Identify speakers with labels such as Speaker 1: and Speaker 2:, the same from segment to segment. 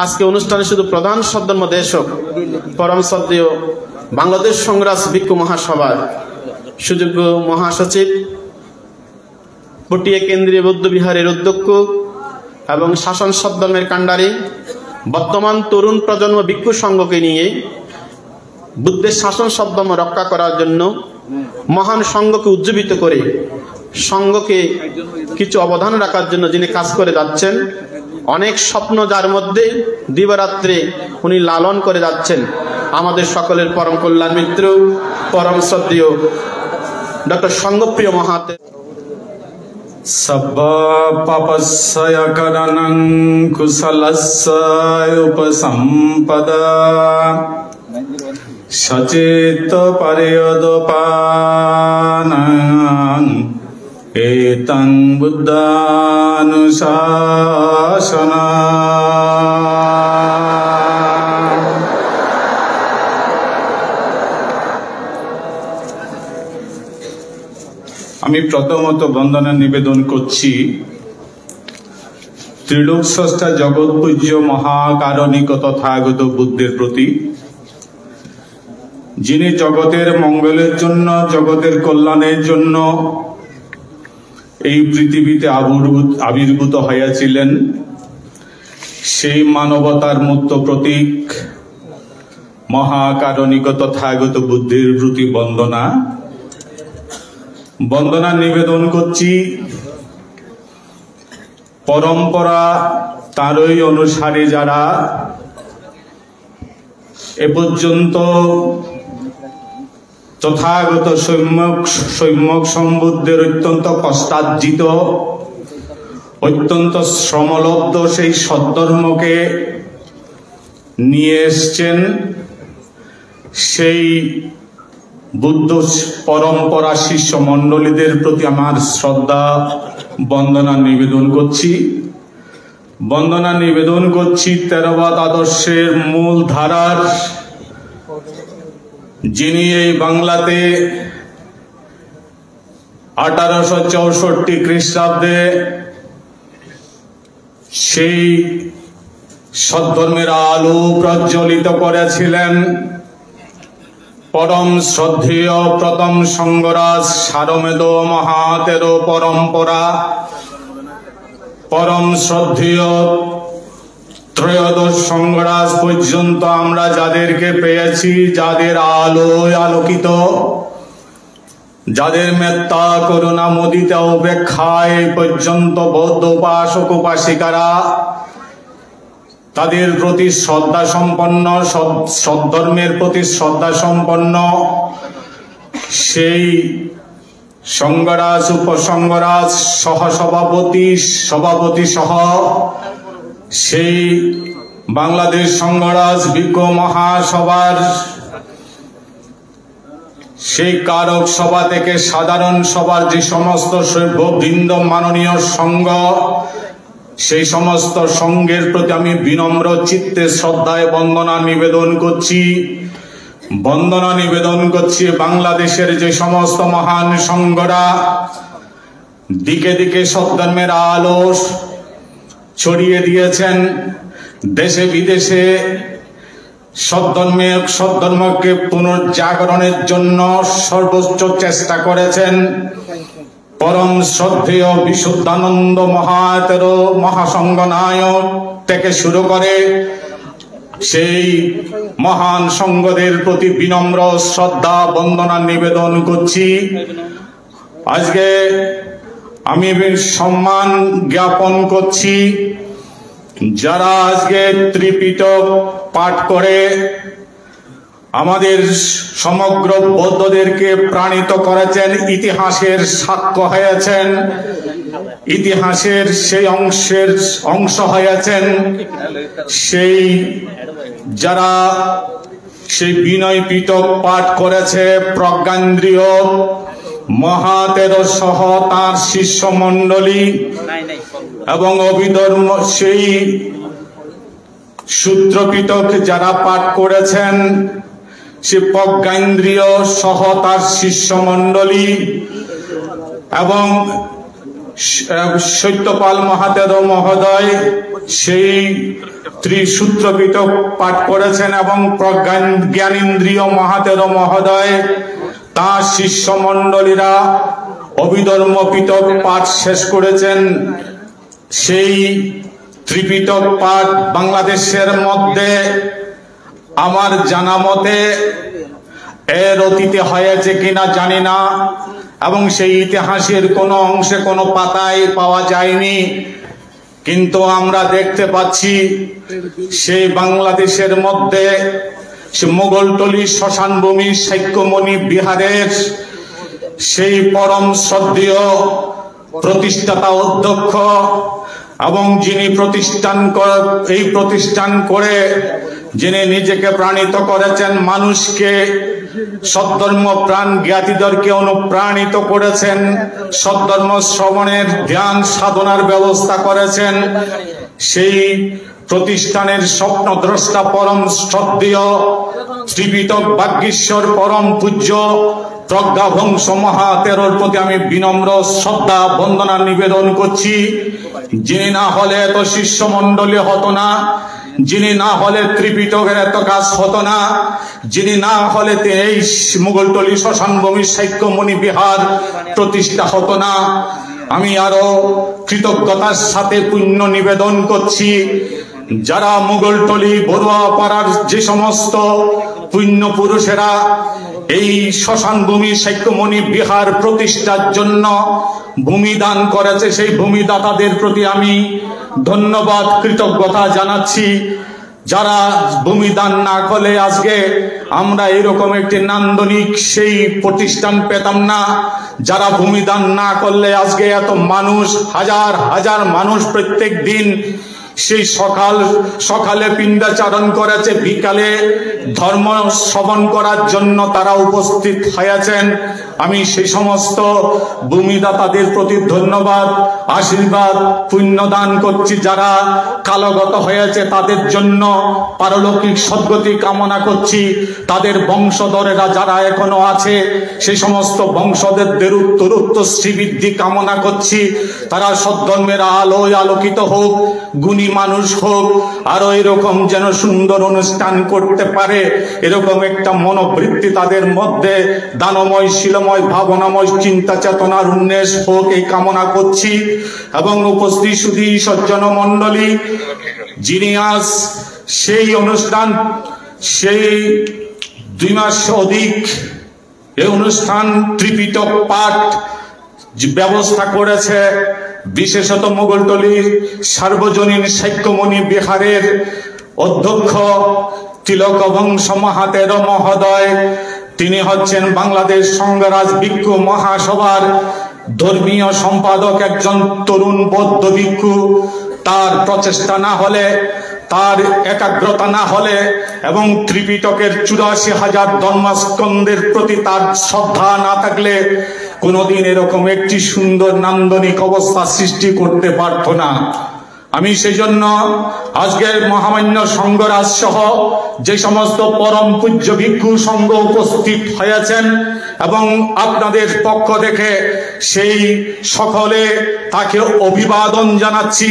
Speaker 1: আজকে অনুষ্ঠানে শুধু প্রধান সদ্যর্ম দেশক পরম শ্রদ্ধেয় বাংলাদেশ সংগ্রাস ভিক্ষু মহাসভার সুযোগ্য মহাসচিব, পটিয়া কেন্দ্রীয় বৌদ্ধ বিহারের অধ্যক্ষ এবং শাসন সদ্ধর্মের কাণ্ডারি বর্তমান তরুণ প্রজন্ম ভিক্ষু সংঘকে নিয়ে বুদ্ধের শাসন সদ্ধর্ম রক্ষা করার জন্য মহান সংঘকে উজ্জীবিত করে সংঘকে কিছু অবদান রাখার জন্য যিনি কাজ করে যাচ্ছেন, অনেক স্বপ্ন যার মধ্যে দিবারাত্রে উনি লালন করে যাচ্ছেন, আমাদের সকলের পরম কল্যাণ মিত্র পরম শ্রদ্ধেয় ডক্টর সংঘপ্রিয় মহাতে।
Speaker 2: সব্বা পাপস্য করণং কুশলস্য উপসম্পদা সচেত পর্যদপানং এতং বুদ্ধানুশাসনা। আমি প্রথমত বন্দনা নিবেদন করছি ত্রিলোক স্রষ্টা জগৎ পূজ্য মহাকারণিক তথাগত বুদ্ধের প্রতি, যিনি জগতের মঙ্গলের জন্য, জগতের কল্যাণের জন্য এই পৃথিবীতে আবির্ভূত হইয়াছিলেন। সেই মানবতার মূর্ত প্রতীক মহাকারণিক তথাগত বুদ্ধের প্রতি বন্দনা নিবেদন করছি। পরম্পরা তারই অনুসারে যারা এ পর্যন্ত তথাগত সম্যক সম্বুদ্ধের অত্যন্ত কষ্টার্জিত, অত্যন্ত শ্রমলব্ধ সেই সদ্ধর্মকে নিয়ে এসছেন, সেই বুদ্ধ পরম্পরা শিষ্য মণ্ডলীদের প্রতি আমার শ্রদ্ধা বন্দনা নিবেদন করছি। থেরবাদ আদর্শের মূল ধারার যিনি এই বাংলাতে 1864 খ্রিস্টাব্দে সেই সদ্ধর্মের আলো প্রজ্বলিত করেছিলেন, পরম শ্রদ্ধেয় প্রথম সংঘরাজ সারমেদ মহাতের পরম্পরা, পরম শ্রদ্ধেয় ত্রয়োদশ সংঘরাজ পর্যন্ত আমরা যাদেরকে পেয়েছি, যাদের আলোয় আলোকিত, যাদের মেত্তা করুণা মুদিতা উপেক্ষায় পর্যন্ত বৌদ্ধ উপাসক উপাসিকারা তাদের প্রতি শ্রদ্ধা সম্পন্ন, সদ্ধর্মের প্রতি শ্রদ্ধা সম্পন্ন সেই সংঘরাজ, উপসংঘরাজ, সহসভাপতি, সভাপতি সহ সেই বাংলাদেশ সংঘরাজ ভিক্ষু মহাসভার সেই কারক সভা থেকে সাধারণ সভার যে সমস্ত সভ্যবৃন্দ, মাননীয় সংঘ, সেই সমস্ত সংঘের প্রতি আমি বিনম্র চিত্তে শ্রদ্ধায় বন্দনা নিবেদন করছি। বাংলাদেশের যে সমস্ত মহান সংঘরা দিকে দিকে সদ্ধর্মের আলো ছড়িয়ে দিয়েছেন, দেশে বিদেশে সদ্ধর্মকে পুনর্জাগরণের জন্য সর্বোচ্চ চেষ্টা করেছেন, পরম শ্রদ্ধেয় বিশুদ্ধানন্দ মহাতের মহাসংঘ নায়ক থেকে শুরু করে সেই মহান সংঘদের প্রতি বিনম্র শ্রদ্ধা বন্দনা নিবেদন করছি। আজকে আমি সম্মান জ্ঞাপন করছি যারা আজকে ত্রিপিটক পাঠ করে আমাদের সমগ্র বৌদ্ধদেরকে প্রাণিত করেছেন, ইতিহাসের সাক্ষ্য হয়েছেন, ইতিহাসের সেই অংশ হয়েছেন, সেই যারা সেই বিনয় পিটক পাঠ করেছে, প্রজ্ঞান্দ্রীয় মহাতের সহ তার শিষ্য মণ্ডলী এবং অভিধর্ম সেই সূত্র পিটক যারা পাঠ করেছেন, সে প্রজ্ঞান্দ্রীয় সহ তার শিষ্য মণ্ডলী এবং সত্যপাল মহাতেরো মহোদয় সেই ত্রিসূত্র পিটক পাঠ করেছেন এবং জ্ঞানেন্দ্রীয় মহাতেরো মহোদয় তাঁর শিষ্যমণ্ডলীরা অভিধর্ম পিটক পাঠ শেষ করেছেন। সেই ত্রিপিটক পাঠ বাংলাদেশের মধ্যে আমার জানা মতে এর অতীতে হয়েছে কিনা জানি না, এবং সেই ইতিহাসের কোনো অংশে কোনো পাতায় পাওয়া যায়নি, কিন্তু আমরা দেখতে পাচ্ছি সেই বাংলাদেশের মধ্যে মোগলটলি শ্মশানভূমি সাক্ষ্যমণি বিহারের সেই পরম শ্রদ্ধেয় প্রতিষ্ঠাতা অধ্যক্ষ এবং যিনি এই প্রতিষ্ঠান করে যিনি নিজেকে প্রাণিত করেছেন, মানুষকে সদ্ধর্ম প্রাণ জ্ঞাতিদেরকে অনুপ্রাণিত করেছেন, সদ্ধর্ম শ্রবণের ধ্যান সাধনার ব্যবস্থা করেছেন, সেই প্রতিষ্ঠানের স্বপ্নদ্রষ্টা পরম শ্রদ্ধেয় ত্রিপিটক বাগ্যেশ্বর পরম পূজ্য প্রজ্ঞাবংশ মহাতেরোর প্রতি আমি বিনম্র শ্রদ্ধা বন্দনা নিবেদন করছি। যিনি না হলে এত শিষ্যমণ্ডলী হতো না, যিনি না হলে ত্রিপিটকের এত কাজ হতো না, যিনি না হলে এই মুঘলটলি শ্মশানভূমি সাক্ষ্যমণি বিহার প্রতিষ্ঠা হতো না। আমি আরো কৃতজ্ঞতার সাথে পুণ্য নিবেদন করছি যারা মুঘলটলি বড়ুয়াপাড়ার যে সমস্ত পুণ্য পুরুষেরা এই শ্মশানভূমি সাক্ষ্যমণি বিহার প্রতিষ্ঠার জন্য ভূমিদান করেছে, সেই ভূমিদাতাদের প্রতি আমি ধন্যবাদ কৃতজ্ঞতা জানাচ্ছি। যারা ভূমিদান না করলে আজকে আমরা এরকম একটি নান্দনিক সেই প্রতিষ্ঠান পেতাম না। যারা ভূমিদান না করলে আজকে এত মানুষ, হাজার হাজার মানুষ প্রত্যেক দিন সেই সকালে পিণ্ডাচারণ করেছে, বিকালে ধর্ম শ্রবণ করার জন্য তারা উপস্থিত হয়েছেন। আমি সেই সমস্ত ভূমিদাতাদের প্রতি ধন্যবাদ, আশীর্বাদ, পুণ্যদান করছি। যারা কালগত হয়েছে তাদের জন্য পারলৌকিক সদ্গতি কামনা করছি। তাদের বংশধরেরা যারা এখনো আছে সেই সমস্ত বংশধরদের উত্তরোত্তর শ্রীবৃদ্ধি কামনা করছি। তারা সদ্ধর্মের আলোয় আলোকিত হোক, গুণী মানুষ হোক, আরো এরকম যেন সুন্দর অনুষ্ঠান করতে পারে এরকম একটা মনোবৃত্তি তাদের মধ্যে দানময়, শিলময়, ভাবনাময় চিন্তা চেতনার উন্মেষ হোক এই কামনা করছি। এবং উপস্থিত সুধী সজ্জন মণ্ডলী, যিনি আজ সেই অনুষ্ঠান সেই 2 মাস অধিক এই অনুষ্ঠান ত্রিপিটক পাঠ ব্যবস্থা করেছে, বিশেষত মুঘলটলির সার্বজনীন সাক্ষ্যমণি বিহারের অধ্যক্ষ তিলকবংশ মহাতেরো মহোদয়। তিনি হচ্ছেন বাংলাদেশ সংঘরাজ ভিক্ষু মহাসভার ধর্মীয় সম্পাদক, একজন তরুণ বৌদ্ধ ভিক্ষু। তার প্রচেষ্টা না হলে, তার একাগ্রতা না হলে এবং ত্রিপিটকের 84,000 ধর্মস্কন্ধের প্রতি তার শ্রদ্ধা না থাকলে কোনোদিন এরকম একটি সুন্দর নান্দনিক অবস্থা সৃষ্টি করতে পারত না। আমি সেই জন্য আজকের মহামান্য সংঘরাজ সহ যে সমস্ত পরম পূজ্য ভিক্ষু সংঘ উপস্থিত হয়েছেন এবং আপনাদের পক্ষ থেকে সেই সকলে তাকে অভিবাদন জানাচ্ছি,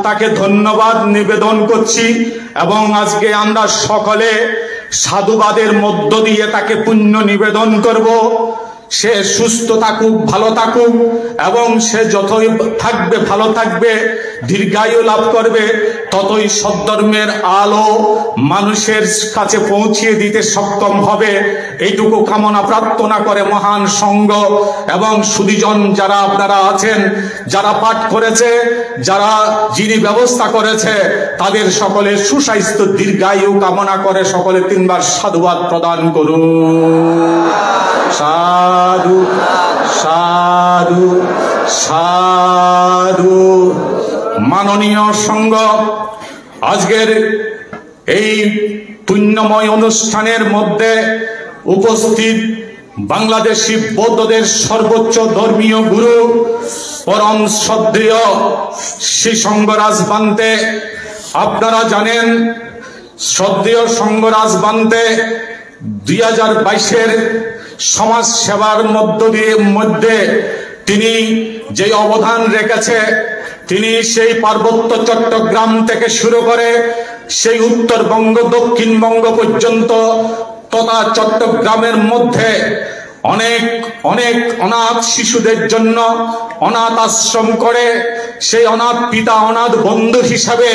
Speaker 2: তাকে ধন্যবাদ নিবেদন করছি। এবং আজকে আমরা সকলে সাধুবাদের মধ্য দিয়ে তাকে পুণ্য নিবেদন করব। সে সুস্থ থাকুক, ভালো থাকুক, এবং সে যতই থাকবে ভালো থাকবে, দীর্ঘায়ু লাভ করবে, ততই সদ্ধর্মের আলো মানুষের কাছে পৌঁছিয়ে দিতে সক্ষম হবে। এইটুকু কামনা প্রার্থনা করে মহান সংঘ এবং সুধীজন যারা আপনারা আছেন, যারা পাঠ করেছে, যারা যিনি ব্যবস্থা করেছে, তাদের সকলের সুস্বাস্থ্য দীর্ঘায়ু কামনা করে সকলে 3 বার সাধুবাদ প্রদান করুন। সাধু সাধু সাধু। মাননীয় সংঘ, আজকের এই পুণ্যময় অনুষ্ঠানের মধ্যে উপস্থিত বাংলাদেশি বৌদ্ধদের সর্বোচ্চ ধর্মীয় গুরু পরম শ্রদ্ধেয় শ্রী সংঘরাজ বান্তে। আপনারা জানেন শ্রদ্ধেয় সংঘরাজ বান্তে 2022-এর সমাজ সেবার মধ্যে তিনি যে অবদান রেখেছে, তিনি সেই পার্বত্য চট্টগ্রাম থেকে শুরু করে সেই উত্তরবঙ্গ দক্ষিণবঙ্গ পর্যন্ত তথা চট্টগ্রামের মধ্যে অনেক অনেক অনাথ শিশুদের জন্য অনাথ আশ্রম করে সেই অনাথ পিতা অনাথ বন্ধু হিসাবে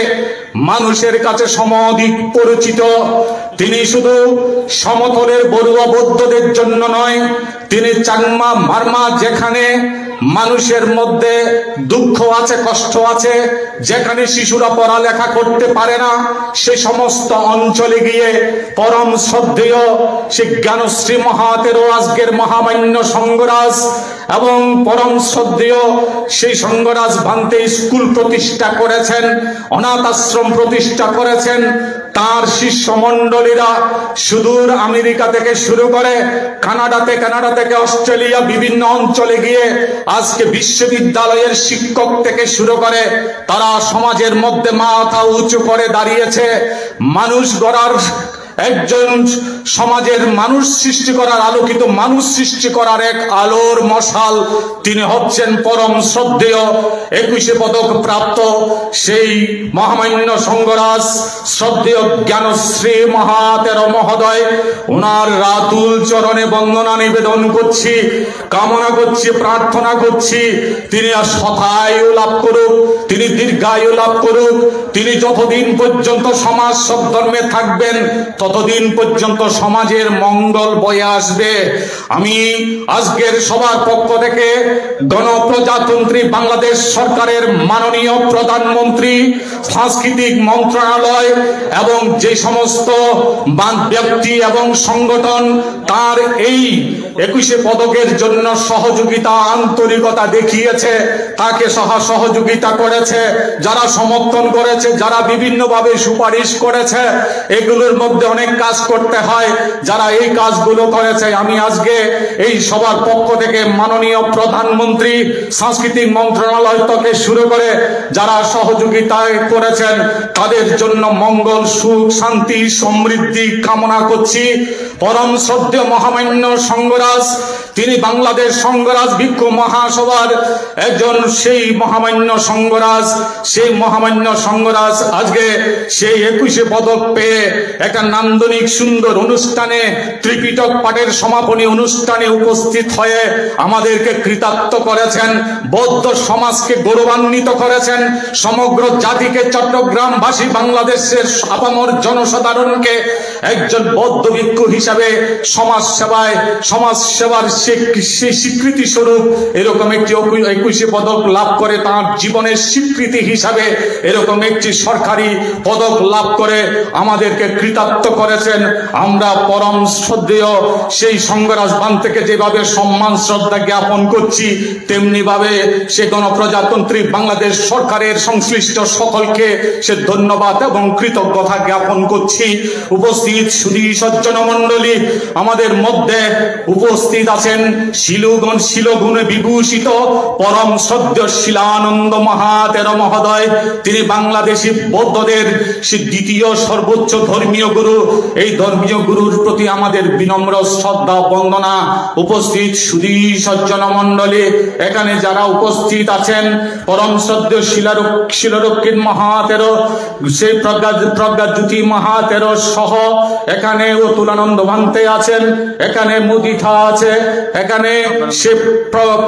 Speaker 2: মানুষের কাছে সমধিক পরিচিত। তিনি শুধু সমতলের বড়ুয়া বৌদ্ধদের জন্য নয়, তিনি চাংমা মারমা যেখানে মানুষের মধ্যে দুঃখ আছে, কষ্ট আছে, যেখানে শিশুরা পড়ালেখা করতে পারে না, সে সমস্ত অঞ্চলে গিয়ে পরম শ্রদ্ধেয় সে জ্ঞানশ্রী মহাতেরো আজকের মহামান্য সঙ্গরাজ এবং পরম শ্রদ্ধেয় সেই সঙ্গরাজ ভান্তে স্কুল প্রতিষ্ঠা করেছেন, অনাথ আশ্রম প্রতিষ্ঠা করেছেন। তার শিষ্যমণ্ডলীরা সুদূর আমেরিকা থেকে শুরু করে কানাডা থেকে অস্ট্রেলিয়া বিভিন্ন অঞ্চলে গিয়ে আজকে বিশ্ববিদ্যালয়ের শিক্ষক থেকে শুরু করে তারা সমাজের মধ্যে মাথা উঁচু করে দাঁড়িয়েছে। মানুষ গড়ার একজন সমাজের মানুষ সৃষ্টি করার, আলোকিত মানুষ সৃষ্টি করার এক আলোর মশাল তিনি হচ্ছেন পরম শ্রদ্ধেয় 21 পদক প্রাপ্ত সেই মহামান্য সঙ্গরাজ শ্রদ্ধেয় জ্ঞানশ্রী মহাতেরো মহোদয়। ওনার রাতুল চরণে বন্দনা নিবেদন করছি, কামনা করছি, প্রার্থনা করছি তিনি শতায়ু লাভ করুক, তিনি দীর্ঘায়ু লাভ করুক। তিনি যতদিন পর্যন্ত সমাজ সব ধর্মে থাকবেন ততদিন পর্যন্ত সমাজের মঙ্গল বয়ে আসবে। আমি আজকের সবার পক্ষ থেকে গণপ্রজাতন্ত্রী বাংলাদেশ সরকারের মাননীয় প্রধানমন্ত্রী, সাংস্কৃতিক মন্ত্রণালয় এবং যে সমস্ত ব্যক্তি এবং সংগঠন তার এই 21 পদকের জন্য সহযোগিতা আন্তরিকতা দেখিয়েছে, তাকে সহযোগিতা করেছে, যারা সমর্থন করেছে, যারা বিভিন্নভাবে সুপারিশ করেছে, এগুলোর মধ্যে অনেক কাজ করতে হয়। যারা এই কাজগুলো করেছে আমি আজকে এই সবার পক্ষ থেকে মাননীয় প্রধানমন্ত্রী, সাংস্কৃতিক মন্ত্রণালয় থেকে শুরু করে যারা সহযোগিতা করেছেন তাদের জন্য মঙ্গল, সুখ, শান্তি, সমৃদ্ধি কামনা করছি। পরম শ্রদ্ধেয় মহামান্য সঙ্গরাজ, তিনি বাংলাদেশ সঙ্গরাজ ভিক্ষু মহাসভার একজন সেই মহামান্য সঙ্গরাজ। সেই মহামান্য সঙ্গরাজ আজকে সেই 21 পদক পেয়ে একটা নান্দনিক সুন্দর অনুষ্ঠানে, ত্রিপিটক পাঠের সমাপনী অনুষ্ঠানে উপস্থিত হয়ে আমাদেরকে কৃতার্থ করেছেন, বৌদ্ধ সমাজকে গৌরবান্বিত করেছেন, সমগ্র জাতিকে, চট্টগ্রামবাসী, বাংলাদেশের আপামর জনসাধারণকে একজন বৌদ্ধ ভিক্ষু হিসাবে সমাজ সেবার সেই স্বীকৃতি স্বরূপ এরকম একটি 21 পদক লাভ করে তার জীবনের স্বীকৃতি হিসাবে এরকম একটি সরকারি পদক লাভ করে আমাদেরকে কৃতার্থ করেছেন। আমরা পরম শ্রদ্ধেয় সেই সঙ্গরাজ বান থেকে যেভাবে সম্মান শ্রদ্ধা জ্ঞাপন করছি, তেমনি ভাবে সে গণপ্রজাতন্ত্রী বাংলাদেশ সরকারের সংশ্লিষ্ট সকলকে সে ধন্যবাদ এবং কৃতজ্ঞতা জ্ঞাপন করছি। উপস্থিত সুধী সজ্জন মণ্ডলী, আমাদের মধ্যে উপস্থিত আছেন শিলগুণে বিভূষিত পরম শ্রদ্ধেয় শিলানন্দ মহাতেরো মহোদয়। তিনি বাংলাদেশি বৌদ্ধদের সে দ্বিতীয় সর্বোচ্চ ধর্মীয় গুরু। এই ধর্মীয় গুরুর প্রতি আমাদের বিনম্র শ্রদ্ধা বন্দনা। উপস্থিত সুধী সজ্জন মণ্ডলী, এখানে যারা উপস্থিত আছেন পরম শ্রদ্ধেয় শিলারক্ষিত মহাতেরো, সেই প্রজ্ঞাজ্যোতি মহাতেরো সহ এখানে অতুলানন্দ ভান্তে আছেন, এখানে মুদিতা আছে, এখানে সে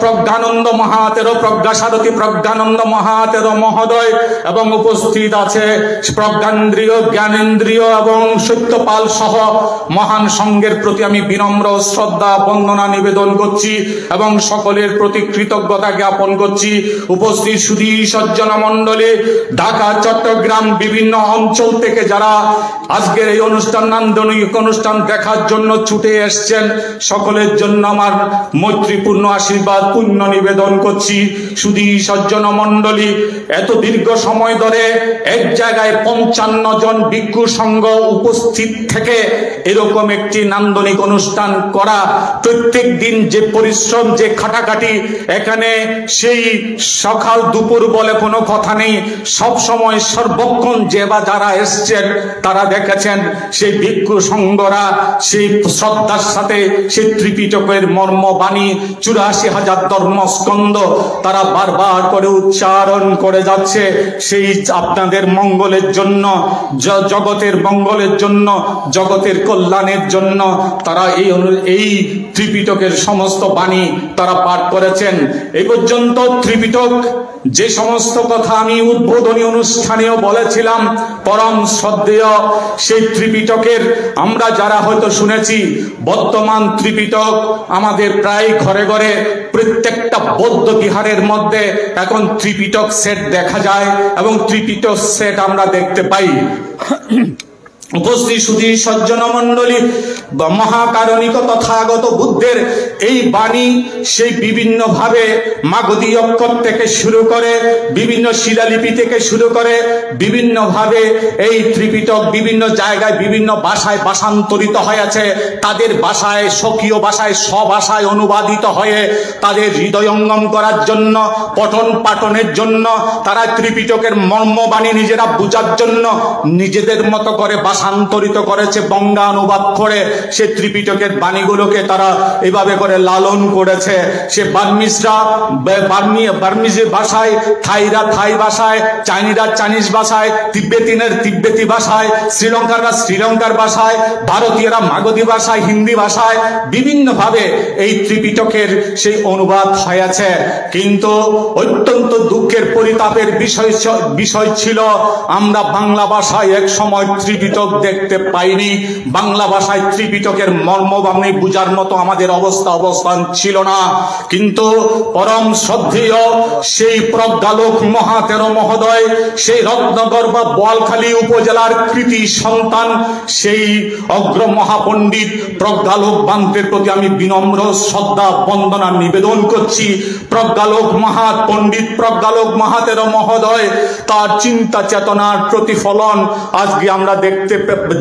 Speaker 2: প্রজ্ঞানন্দ মহাতেরো, প্রজ্ঞাসারথী প্রজ্ঞানন্দ মহাতেরো মহোদয় এবং উপস্থিত আছে প্রজ্ঞান্দ্রিয়, জ্ঞানেন্দ্রিয় এবং সত্যপাল সহ মহান সংঘের প্রতি আমি বিনম্র শ্রদ্ধা বন্দনা নিবেদন করছি এবং সকলের প্রতি কৃতজ্ঞতা জ্ঞাপন করছি। উপস্থিত সুধী সজ্জন মণ্ডলী, ঢাকা, চট্টগ্রাম বিভিন্ন অঞ্চল থেকে যারা আজকের এই অনুষ্ঠান, নান্দনিক অনুষ্ঠান দেখার জন্য ছুটে এসছেন, সকলের জন্য আমার মৈত্রীপূর্ণ আশীর্বাদ পুণ্য নিবেদন করছি। সুধী সজ্জন মণ্ডলী, এত দীর্ঘ সময় ধরে এক জায়গায় 55 জন ভিক্ষু সংঘ উপস্থিত উপস্থিত থেকে এরকম একটি নান্দনিক অনুষ্ঠান করা, প্রত্যেক দিন যে পরিশ্রম, যে খাটাখাটি, এখানে সেই সকাল দুপুর বলে কোনো কথা নেই, সব সময় সর্বক্ষণ যে বা যারা এসছেন তারা দেখেছেন সেই ভিক্ষু সংঘরা সেই শ্রদ্ধার সাথে সেই ত্রিপিটকের মর্মবাণী ৮৪,০০০ ধর্মস্কন্ধ তারা বারবার করে উচ্চারণ করে যাচ্ছে। সেই আপনাদের মঙ্গলের জন্য, জগতের মঙ্গলের জন্য, জগতের কল্যাণের জন্য তারা এই ত্রিপিটকের সমস্ত বাণী তারা পাঠ করেছেন। এই পর্যন্ত ত্রিপিটক যে সমস্ত কথা আমি উদ্বোধনী অনুষ্ঠানেও বলেছিলাম, পরম শ্রদ্ধেয় সেই ত্রিপিটকের আমরা যারা হয়তো শুনেছি, বর্তমান ত্রিপিটক আমাদের প্রায় ঘরে ঘরে প্রত্যেকটা বৌদ্ধ বিহারের মধ্যে এখন ত্রিপিটক সেট দেখা যায় এবং ত্রিপিটক সেট আমরা দেখতে পাই। উপস্থিত সুধী সজ্জন মণ্ডলী, মহাকারণিক তথাগত বুদ্ধের এই বাণী সেই বিভিন্ন ভাবে মাগধী অক্ষর থেকে শুরু করে, বিভিন্ন শিলালিপি থেকে শুরু করে, বিভিন্ন ভাবে এই ত্রিপিটক বিভিন্ন জায়গায় বিভিন্ন ভাষায় ভাষান্তরিত হয়েছে। তাদের ভাষায়, স্বকীয় ভাষায়, স্বভাষায় অনুবাদিত হয়ে তাদের হৃদয়ঙ্গম করার জন্য, পঠন পাঠনের জন্য, তারা ত্রিপিটকের মর্মবাণী নিজেরা বুঝার জন্য নিজেদের মতো করে ভাষান্তরিত করেছে, বঙ্গানুবাদ করে সে ত্রিপিটকের বাণীগুলোকে তারা এভাবে করে লালন করেছে। সে বার্মিজরা বার্মিজ ভাষায়, থাইরা থাই ভাষায়, চাইনিরা চাইনিজ ভাষায়, তিব্বেতিনের তিব্বেতি ভাষায়, শ্রীলঙ্কাররা শ্রীলঙ্কার ভাষায়, ভারতীয়রা মাগধী ভাষায়, হিন্দি ভাষায় বিভিন্নভাবে এই ত্রিপিটকের সেই অনুবাদ হয়েছে। কিন্তু অত্যন্ত দুঃখের পরিতাপের বিষয় ছিল আমরা বাংলা ভাষায় এক সময় ত্রিপিটক দেখতে পাইনি। বাংলা ভাষায় ত্রিপিটকের মর্মবাণী বুঝার মতো আমাদের অবস্থান ছিল না। কিন্তু পরম শ্রদ্ধেয় সেই প্রজ্ঞালোক মহাতের মহোদয়, সেই রত্নগর বা বোয়ালখালী উপজেলার কৃতি সন্তান, সেই অগ্র মহাপণ্ডিত প্রজ্ঞালোক বান্তের প্রতি আমি বিনম্র শ্রদ্ধা বন্দনা নিবেদন করছি। প্রজ্ঞালোক পণ্ডিত প্রজ্ঞালোক মহাতের মহোদয় তার চিন্তা চেতনার প্রতিফলন আজকে আমরা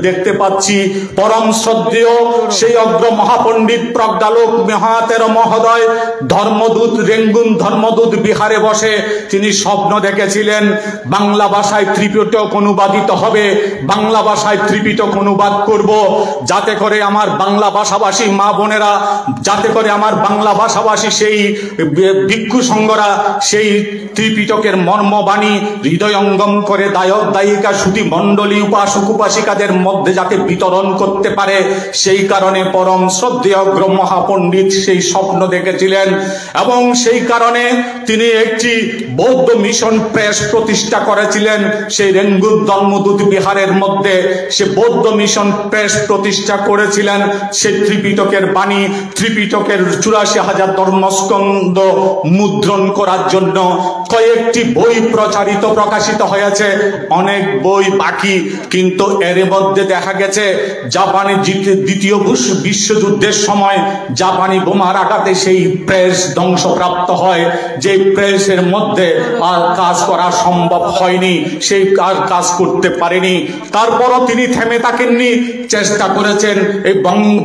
Speaker 2: দেখতে পাচ্ছি। পরম শ্রদ্ধেয় সেই অগ্র মহাপণ্ডিত প্রজ্ঞালোক মহাতের মহোদয় ধর্মদূত, রেঙ্গুন ধর্মদূত বিহারে বসে তিনি স্বপ্ন দেখেছিলেন বাংলা ভাষায় ত্রিপিটক অনুবাদিত হবে, বাংলা ভাষায় ত্রিপিটক অনুবাদ করব, যাতে করে আমার বাংলা ভাষাভাষী মা বোনেরা, যাতে করে আমার বাংলা ভাষাভাষী সেই ভিক্ষু সংঘরা সেই ত্রিপিটকের মর্মবাণী হৃদয়ঙ্গম করে দায়ক দায়িকা শ্রুতি মণ্ডলী উপাসক উপাসিকাদের মধ্যে যাতে বিতরণ করতে পারে, সেই কারণে পরম শ্রদ্ধেয় অগ্র মহাপণ্ডিত সেই স্বপ্ন দেখেছিলেন এবং সেই কারণে তিনি একটি বৌদ্ধ মিশন প্রেস প্রতিষ্ঠা করেছিলেন। সেই রেঙ্গুন ধর্মদূত বিহারের মধ্যে সে বৌদ্ধ মিশন প্রেস প্রতিষ্ঠা করেছিলেন। সে ত্রিপিটকের বাণী, ত্রিপিটকের ৮৪,০০০ ধর্মস্কন্ধ মুদ্রণ করার জন্য কয়েকটি বই প্রকাশিত হয়েছে, অনেক বই বাকি। কিন্তু এর মধ্যে দেখা গেছে জাপানি দ্বিতীয় বিশ্বযুদ্ধের সময় জাপানি বোমার আঘাতে সেই প্রেস ধ্বংসপ্রাপ্ত হয়। যে প্রেসের মধ্যে আর কাজ করা সম্ভব হয়নি, সেই কাজ করতে পারেনি। তারপরও তিনি থেমে থাকেননি, চেষ্টা করেছেন এই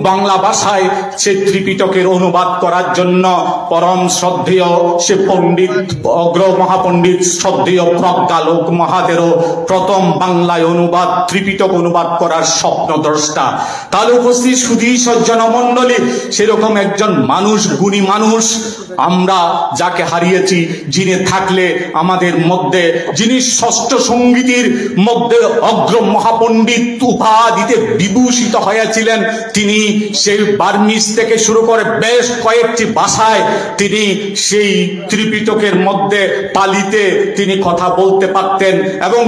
Speaker 2: বাংলা ভাষায় সে ত্রিপিটকের অনুবাদ করার জন্য। পরম শ্রদ্ধেয় সে পণ্ডিত অগ্র মহাপণ্ডিত শ্রদ্ধেয় প্রজ্ঞালোক মহাদেরও প্রথম বাংলায় অনুবাদ, ত্রিপিটক অনুবাদ করার স্বপ্নদ্রষ্টা। তার উপস্থিত সুধী সজ্জন মণ্ডলী, সেরকম একজন মানুষ, গুণী মানুষ আমরা যাকে হারিয়েছি, যিনি থাকলে আমাদের মধ্যে, যিনি ষষ্ঠ সঙ্গীতের মধ্যে অগ্র মহাপণ্ডিত উপাধিতে বিভূষিত হয়েছিলেন। তিনি সেই বার্মিজ থেকে শুরু করে বেশ কয়েকটি ভাষায় তিনি সেই ত্রিপিটকের মধ্যে পালিতে তিনি কথা বলতে পারতেন এবং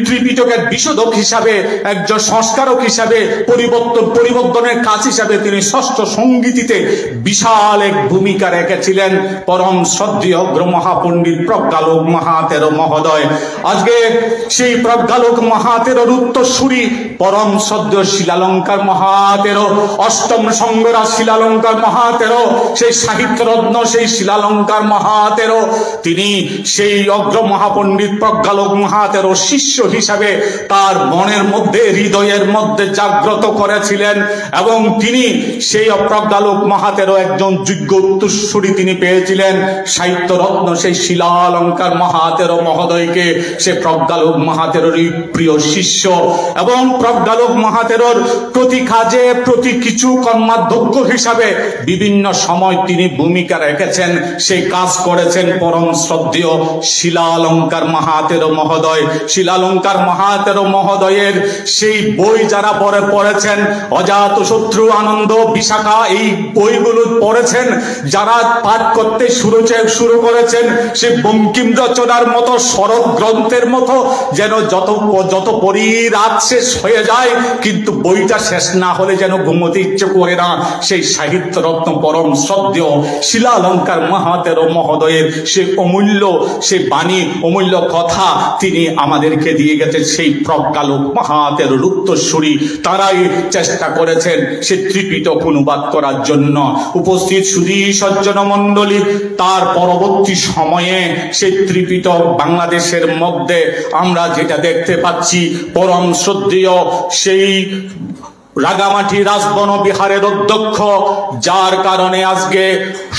Speaker 2: ত্রিপিটকের বিশোধক হিসাবে, একজন সংস্কারক হিসাবে, পরিবর্তনের কাজ হিসাবে তিনি ষষ্ঠ সঙ্গীতিতে বিশাল এক ভূমিকা রেখেছিলেন পরম শ্রদ্ধেয় অগ্র মহাপণ্ডিত প্রজ্ঞালোক মহাতের মহোদয়। আজকে সেই প্রজ্ঞালোক মহাতের উত্তরসূরি পরম শ্রদ্ধেয় শিলালঙ্কার মহাতের, অষ্টম সংঘরা শিলালঙ্কার মহাতের, সেই সাহিত্য রত্ন সেই শিলালঙ্কার মহাতের, তিনি সেই অগ্র মহাপণ্ডিত প্রজ্ঞালোক মহাতের শিষ্য হিসাবে তার মনের মধ্যে হৃদয়ের মধ্যে জাগ্রত করেছিলেন এবং তিনি সেই অপ্রজ্ঞালোক মহাতেরও একজন যোগ্য উত্তরসূরি তিনি পেয়েছিলেন। সাহিত্য রত্ন সেই শিলালঙ্কার মহাতেরো মহোদয়কে সে প্রজ্ঞালোক মহাতেরোরই প্রিয় শিষ্য এবং প্রজ্ঞালোক মহাতেরোর প্রতি কাজে প্রতি কিছু কর্মাধ্যক্ষ হিসাবে বিভিন্ন সময় তিনি ভূমিকা রেখেছেন, সেই কাজ করেছেন পরম শ্রদ্ধেয় শিলালঙ্কার মহাতেরো মহোদয়। শিলালঙ্কার মহাতেরো মহোদয়ের সেই বই যারা পড়েছেন, অজাতশত্রু, আনন্দ, বিশাখা, এই বইগুলো পড়েছেন, যারা পাঠ করতে শুরু করেছেন, সে বঙ্কিম রচনার মতো শরৎ গ্রন্থের মতো যেন যত পড়ি রাত শেষ হয়ে যায়, কিন্তু বইটা শেষ না হলে যেন ঘুমোতে ইচ্ছে করে না। সেই সাহিত্য রত্ন পরম শ্রদ্ধেয় শিলালঙ্কার মহাতেরো মহোদয়ের সে অমূল্য সে বাণী, অমূল্য কথা তিনি আমাদেরকে দিয়ে গেছেন। সেই প্রজ্ঞালোক মহাতেরোর উত্তরসূরি তারাই চেষ্টা করেছেন সে ত্রিপিটক অনুবাদ করার জন্য। উপস্থিত সুধী সজ্জন মণ্ডলী, তার পরবর্তী সময়ে সেই ত্রিপিটক বাংলাদেশের মধ্যে আমরা যেটা দেখতে পাচ্ছি, পরম শ্রদ্ধেয় সেই রাগামাটি রাজবন বিহারের অধ্যক্ষ, যার কারণে আজকে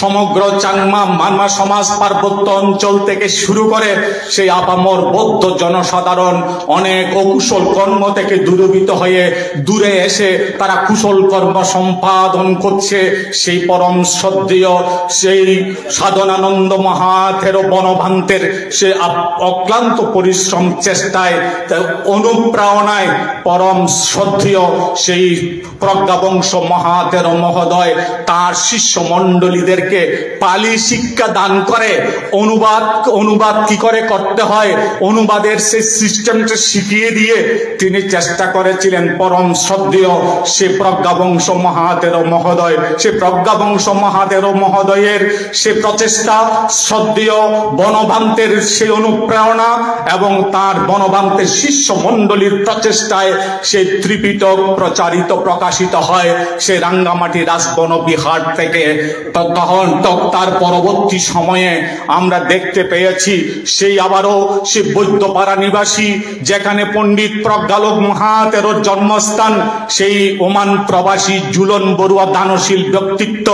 Speaker 2: সমগ্র চাংমা মানমা সমাজ পার্বত্য অঞ্চল থেকে শুরু করে সেই আপামর বৌদ্ধ জনসাধারণ অনেক অকুশল কর্ম থেকে দূরীভূত হয়ে দূরে এসে তারা কুশল কর্ম সম্পাদন করছে। সেই পরম শ্রদ্ধেয় সেই সাধনানন্দ মহাথেরো বনভান্তের সে অক্লান্ত পরিশ্রম চেষ্টায় অনুপ্রেরণায় পরম শ্রদ্ধেয় সেই প্রজ্ঞাবংশ মহাতেরো মহোদয় তার শিষ্য মণ্ডলীদেরকে পালি শিক্ষা দান করে অনুবাদ কি করে করতে হয়, অনুবাদের সেই সিস্টেমটা শিখিয়ে দিয়ে তিনি চেষ্টা করেছিলেন। পরম শ্রদ্ধেয় সে প্রজ্ঞাবংশ মহাতেরো মহোদয়, সে প্রজ্ঞাবংশ মহাতেরো মহোদয়ের সে প্রচেষ্টা, শ্রদ্ধেয় বনভান্তের সে অনুপ্রেরণা এবং তার বনভান্তের শিষ্য মণ্ডলীর প্রচেষ্টায় সে ত্রিপিটক প্রকাশিত হয় সে রাঙ্গামাটি রাজবন বিহার থেকে। তখন তার পরবর্তী সময়ে আমরা দেখতে পেয়েছি সেই আবারও সে বৈদ্যপাড়া নিবাসী, যেখানে পণ্ডিত প্রজ্ঞালোক মহাতেরোর জন্মস্থান, সেই ওমান প্রবাসী জুলন বড়ুয়া, দানশীল ব্যক্তিত্ব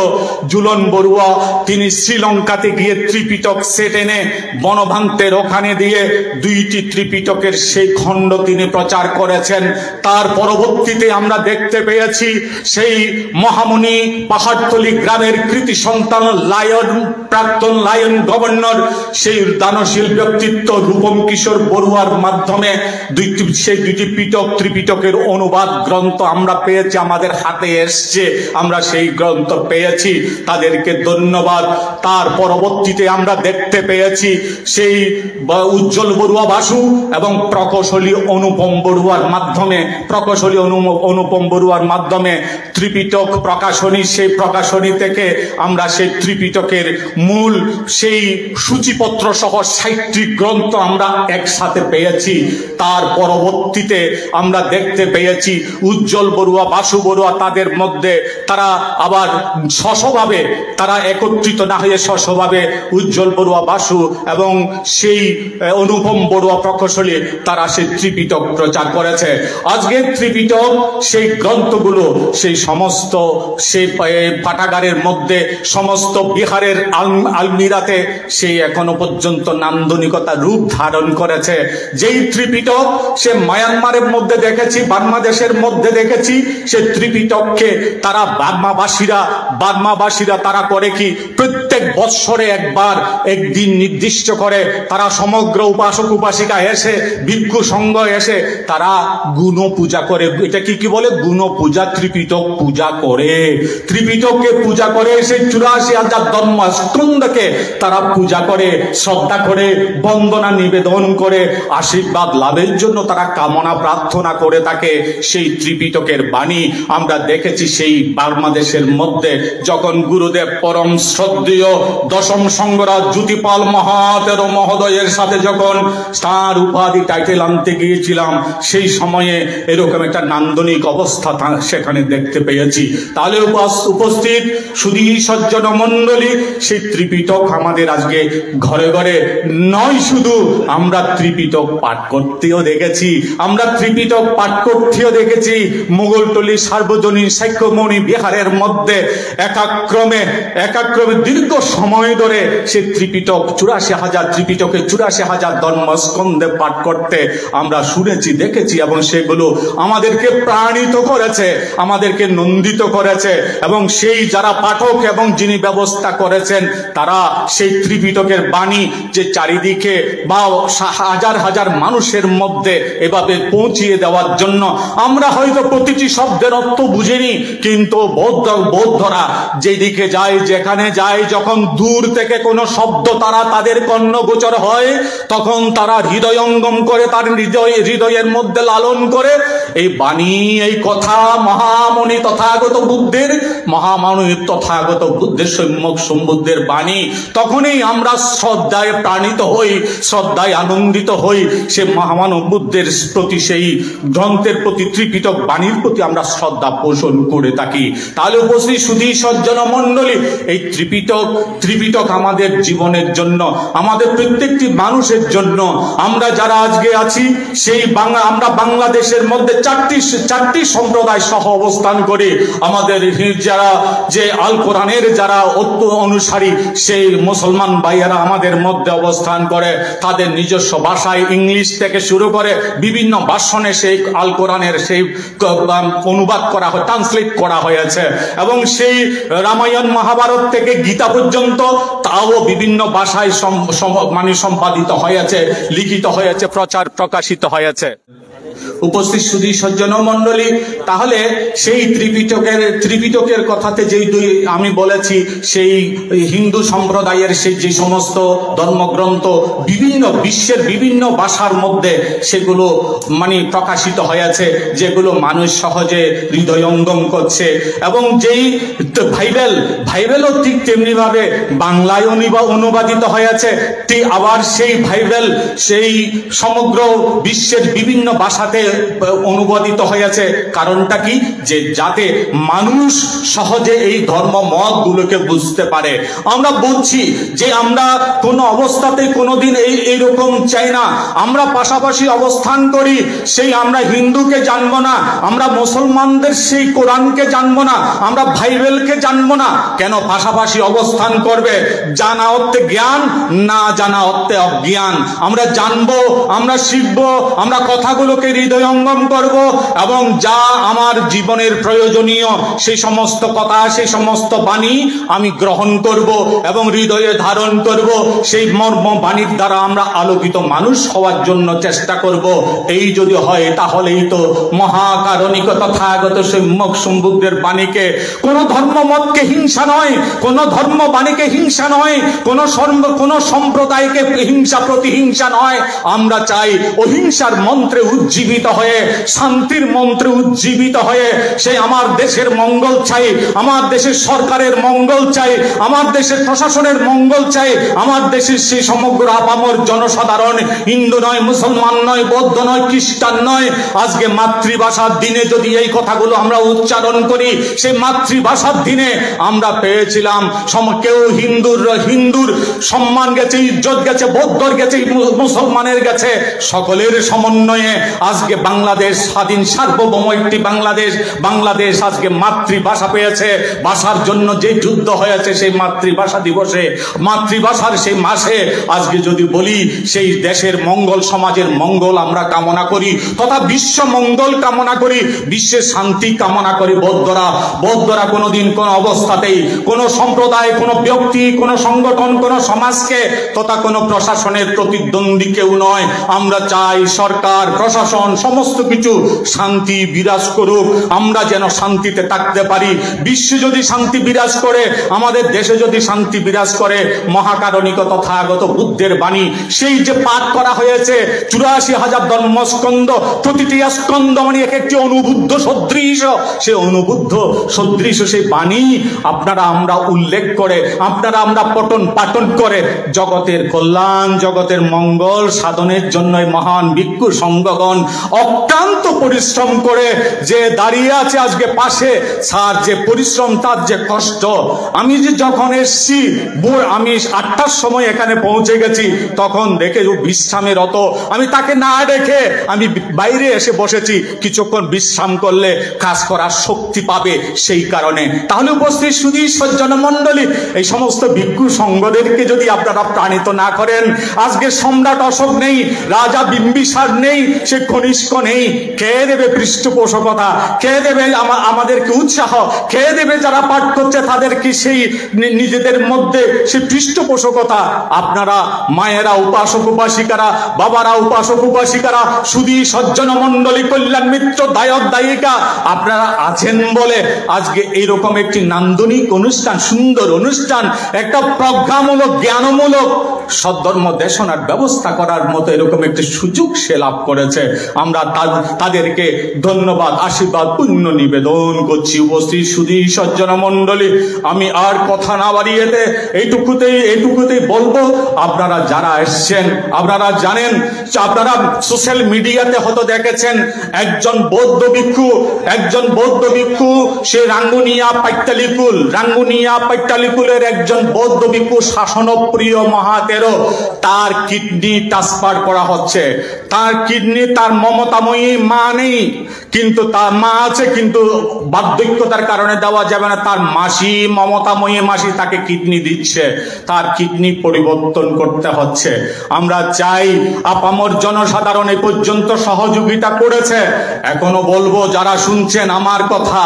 Speaker 2: জুলন বড়ুয়া, তিনি শ্রীলঙ্কাতে গিয়ে ত্রিপিটক সেট এনে বনভান্তের ওখানে দিয়ে 2টি ত্রিপিটকের সেই খণ্ড তিনি প্রচার করেছেন। তার পরবর্তীতে আমরা দেখতে পেয়েছি সেই মহামুনি পাহাড়তলি গ্রামের কৃতি সন্তান প্রাক্তন লায়ন গভর্নর, সেই দানশীল ব্যক্তিত্ব রূপম কিশোর বড়ুয়ার মাধ্যমে সেই 2টি ত্রিপিটকের অনুবাদ গ্রন্থ আমরা পেয়েছি, আমাদের হাতে এসছে, আমরা সেই গ্রন্থ পেয়েছি, তাদেরকে ধন্যবাদ। তার পরবর্তীতে আমরা দেখতে পেয়েছি সেই উজ্জ্বল বড়ুয়া বাসু এবং প্রকৌশলী অনুপম বড়ুয়ার মাধ্যমে ত্রিপিটক প্রকাশনী, সেই প্রকাশনী থেকে আমরা সেই ত্রিপিটকের মূল সেই সূচিপত্র সহ 60টি গ্রন্থ আমরা একসাথে পেয়েছি। তার পরবর্তীতে আমরা দেখতে পেয়েছি উজ্জ্বল বড়ুয়া, বাসু বড়ুয়া, তাদের মধ্যে তারা আবার স্বভাবে তারা একত্রিত না হয়ে স্বভাবে উজ্জ্বল বড়ুয়া বাসু এবং সেই অনুপম বড়ুয়া প্রকৌশলী তারা সেই ত্রিপিটক প্রচার করেছে। আজকে ত্রিপিটক সেই গ্রন্থগুলো সেই সমস্ত সেই পাঠাগারের মধ্যে সমস্ত বিহারের আলমিরাতে সেই এখনো পর্যন্ত নান্দনিকতা রূপ ধারণ করেছে। যেই ত্রিপিটক সে মায়ানমারের মধ্যে দেখেছি, বাংলাদেশের মধ্যে দেখেছি, সে ত্রিপিটককে তারা বার্মাবাসীরা তারা করে কি প্রত্যেক বৎসরে একদিন নির্দিষ্ট করে তারা সমগ্র উপাসক উপাসিকা এসে ভিক্ষু সংঘ এসে তারা গুণ পূজা করে। এটা কি বলে? গুণ পূজা। ত্রিপিটক পূজা করে, ত্রিপিটককে পূজা করে, সেই 84,000 ধর্মস্কন্ধকে তারা পূজা করে, শ্রদ্ধা করে, বন্দনা নিবেদন করে, আশীর্বাদ লাভের জন্য তারা কামনা প্রার্থনা করে থাকে। সেই ত্রিপিটকের বাণী আমরা দেখেছি সেই বাংলাদেশের মধ্যে যখন গুরুদেব পরম শ্রদ্ধেয় দশম সংঘরাজ জ্যোতিপাল মহাতেরো মহোদয়ের সাথে যখন তার উপাধি টাইটেল আনতে গিয়েছিলাম, সেই সময়ে এরকম একটা নান্দনিক অবস্থা ব্যবস্থা সেখানে দেখতে পেয়েছি। তাহলে উপস্থিত সুধী সজ্জন মণ্ডলী, সেই ত্রিপিটক আমাদের আজকে ঘরে ঘরে নয়, শুধু আমরা ত্রিপিটক পাঠ করতেও দেখেছি, আমরা ত্রিপিটক পাঠ করতেও দেখেছি মোগলটলি সার্বজনীন সাক্ষ্যমণি বিহারের মধ্যে একাক্রমে দীর্ঘ সময় ধরে সে ত্রিপিটক 84,000 ত্রিপিটকে 84,000 ধর্মস্কন্ধে পাঠ করতে আমরা শুনেছি, দেখেছি, এবং সেগুলো আমাদেরকে প্রাণিত করেছে, আমাদেরকে নন্দিত করেছে। এবং সেই যারা পাঠক এবং যিনি ব্যবস্থা করেছেন তারা সেই ত্রিপিটকের বাণী যে চারিদিকে বা হাজার হাজার মানুষের মধ্যে এভাবে পৌঁছিয়ে দেওয়ার জন্য, আমরা হয়তো প্রতিটি শব্দের অর্থ বুঝিনি, কিন্তু বৌদ্ধরা যেদিকে যায়, যেখানে যায়, যখন দূর থেকে কোনো শব্দ তাদের কর্ণগোচর হয়, তখন তারা হৃদয়ঙ্গম করে, তার হৃদয়ের মধ্যে লালন করে এই বাণী, এই কথা মহামণি তথাগত বুদ্ধের, সম্যক সম্বুদ্ধের বাণী। তখনই আমরা শ্রদ্ধায় প্রাণিত হই, শ্রদ্ধায় আনন্দিত হই, সে মহামানব বুদ্ধের প্রতি, সেই গ্রন্থের প্রতি, ত্রিপিটক বাণীর প্রতি আমরা শ্রদ্ধা পোষণ করে থাকি। তাহলে উপস্থিত সুধী সজ্জন মণ্ডলী, এই ত্রিপিটক আমাদের জীবনের জন্য, আমাদের প্রত্যেকটি মানুষের জন্য, আমরা যারা আজকে আছি সেই আমরা বাংলাদেশের মধ্যে চারটি সম্প্রদায় সহ অবস্থান করি। আমাদের যারা যে আল কোরআনের যারা অনুসারী, সেই মুসলমান ভাইয়েরা আমাদের মধ্যে অবস্থান করে, তাদের নিজস্ব ভাষায় ইংলিশ থেকে শুরু করে বিভিন্ন ভাষণে সেই আল কোরআনের সেই অনুবাদ করা হয়, ট্রান্সলেট করা হয়েছে, এবং সেই রামায়ণ মহাভারত থেকে গীতা পর্যন্ত তাও বিভিন্ন ভাষায় সম্পাদিত হয়েছে, লিখিত হয়েছে, প্রকাশিত হয়েছে। উপস্থিত সুধী সজ্জন মণ্ডলী, তাহলে সেই ত্রিপিটকের কথাতে যেই আমি বলেছি, সেই হিন্দু সম্প্রদায়ের সেই যে সমস্ত ধর্মগ্রন্থ বিশ্বের বিভিন্ন ভাষার মধ্যে সেগুলো প্রকাশিত হয়েছে, যেগুলো মানুষ সহজে হৃদয়ঙ্গম করছে। এবং যেই বাইবেলও ঠিক তেমনি ভাবে বাংলায় অনুবাদিত হয়েছে, ঠিক আবার সেই বাইবেল সেই সমগ্র বিশ্বের বিভিন্ন ভাষাতে অনুবাদিত হয়েছে। কারণটা কি? যে যাতে মানুষ সহজে এই ধর্ম মত গুলোকে বুঝতে পারে। আমরা বুঝছি যে আমরা কোনো অবস্থাতে কোনোদিন এইরকম চাই না, আমরা পাশাপাশি অবস্থান করি, সেই আমরা হিন্দুকে জানবো না, আমরা মুসলমানদের সেই কোরআনকে জানবো না, আমরা বাইবেলকে জানবো না। কেন পাশাপাশি অবস্থান করবে? জানা অর্থে জ্ঞান, না জানা অর্থে অজ্ঞান। আমরা জানবো, আমরা শিখবো, আমরা কথাগুলোকে হৃদয়ঙ্গম করব, এবং যা আমার জীবনের প্রয়োজনীয় সেই সমস্ত কথা, সেই সমস্ত বাণী আমি গ্রহণ করব এবং হৃদয়ে ধারণ করব। সেই মর্ম বাণীর দ্বারা আমরা আলোকিত মানুষ হওয়ার জন্য চেষ্টা করব। এই যদি হয় তাহলেই তো মহাকারণিক তথাগত সম্যক সম্বুদ্ধের বাণীকে, কোন ধর্মমতকে হিংসা নয়, কোন ধর্ম বাণীকে হিংসা নয়, কোন সম্প্রদায়কে হিংসা প্রতিহিংসা নয়, আমরা চাই অহিংসার মন্ত্রে উজ্জীবিত হয়ে, শান্তির মন্ত্রে উজ্জীবিত হয়ে, সেই আমার দেশের মঙ্গল চাই, আমার দেশের সরকারের মঙ্গল চাই, আমার দেশের প্রশাসনের মঙ্গল চাই, আমার দেশের সেই সমগ্র আপামর জনসাধারণ, হিন্দু নয়, মুসলমান নয়, বৌদ্ধ নয়, খ্রিস্টান নয়, আজকে মাতৃভাষার দিনে যদি এই কথাগুলো আমরা উচ্চারণ করি, সেই মাতৃভাষার দিনে আমরা পেয়েছিলাম কেউ হিন্দুর সম্মান গেছে, ইজ্জত গেছে, বৌদ্ধর গেছে, মুসলমানের গেছে, সকলের সমন্বয়ে আজকে বাংলাদেশ স্বাধীন সার্বভৌম একটি বাংলাদেশ আজকে মাতৃভাষা পেয়েছে। ভাষার জন্য যে যুদ্ধ হয়েছে সেই মাতৃভাষা দিবসে, মাতৃভাষার সেই মাসে, আজকে যদি বলি সেই দেশের মঙ্গল, সমাজের মঙ্গল আমরা কামনা করি, তথা বিশ্ব মঙ্গল কামনা করি, বিশ্বের শান্তি কামনা করি। বৌদ্ধরা কোনোদিন কোন অবস্থাতেই কোন সম্প্রদায়, কোন ব্যক্তি, কোন সংগঠন, কোন সমাজকে তথা কোন প্রশাসনের প্রতিদ্বন্দ্বী কেউ নয়। আমরা চাই সরকার, প্রশাসন সমস্ত কিছু শান্তি বিরাজ করুক, আমরা যেন শান্তিতে থাকতে পারি। বিশ্বে যদি শান্তি বিরাজ করে, আমাদের দেশে যদি শান্তি বিরাজ করে, মহাকারণিক তথাগত বুদ্ধের বাণী সেই যে পাঠ করা হয়েছে 84,000 ধর্মস্কন্ধ, প্রতিটি স্কন্ধ এক একটি অনুবুদ্ধ সদৃশ, সে অনুবুদ্ধ সদৃশ সেই বাণী আমরা উল্লেখ করে, আমরা পাঠন করে জগতের কল্যাণ, জগতের মঙ্গল সাধনের জন্য মহান ভিক্ষু সংঘগণ অক্লান্ত পরিশ্রম করে যে দাঁড়িয়ে আছে আজকে পাশে, তার যে পরিশ্রম, তার যে কষ্ট। আমি যে যখন এসছি, আমি 8টার সময় এখানে পৌঁছে গেছি, তখন দেখে বিশ্রামেরত, আমি তাকে না দেখে আমি বাইরে এসে বসেছি, কিছুক্ষণ বিশ্রাম করলে কাজ করার শক্তি পাবে সেই কারণে। তাহলে উপস্থিত শুধু সজ্জন মণ্ডলী, এই সমস্ত ভিক্ষু সংঘদেরকে যদি আপনারা প্রাণিত না করেন, আজকে সম্রাট অশোক নেই, রাজা বিম্বিসার নেই, সে কনিষ্ক নেই, কে দেবে পৃষ্ঠপোষকতা, কে দেবে আমাদেরকে উৎসাহ, কে দেবে যারা পাঠ করছে তাদেরকে সেই নিজেদের মধ্যে সে পৃষ্ঠপোষকতা? আপনারা মায়েরা, উপাসক উপাসিকারা, বাবারা, উপাসক উপাসিকারা, শুধু সজ্জন মণ্ডলী, কল্যাণ মিত্র, দায়ক দায়িকা আপনারা আছেন বলে আজকে এইরকম একটি নান্দনিক অনুষ্ঠান, সুন্দর অনুষ্ঠান, একটা প্রজ্ঞামূলক, জ্ঞানমূলক সদ্ধর্ম দেশনার ব্যবস্থা করার মতো এরকম একটি সুযোগ সে লাভ করেছে। আমরা তাদেরকে ধন্যবাদ, আশীর্বাদ, পুণ্য নিবেদন করছি। উপস্থিত শুধু সজ্জন মণ্ডলী, আমি আর কথা না বাড়িয়েতে এইটুকুতেই বলবো, আপনারা যারা এসছেন আপনারা জানেন, আপনারা সোশ্যাল মিডিয়াতে হয়তো দেখেছেন একজন বৌদ্ধ ভিক্ষু, সে রাঙ্গুনিয়া পাইটালিকুলের একজন বৌদ্ধ ভিক্ষু, শাসনপ্রিয় মহাতেরো, তার কিডনি ট্রান্সফার করা হচ্ছে। তার কিডনি, তার মমতাময়ী মা নেই, কিন্তু তার মা আছে, কিন্তু বার্ধক্যতার কারণে দেওয়া যাবে না। তার মাসি, মমতাময়ী মাসি তাকে কিডনি দিচ্ছে, তার কিডনি পরিবর্তন করতে হচ্ছে। আমরা চাই আপামর জনসাধারণ এই পর্যন্ত সহযোগিতা করেছে। এখনো বলবো, যারা শুনছেন আমার কথা,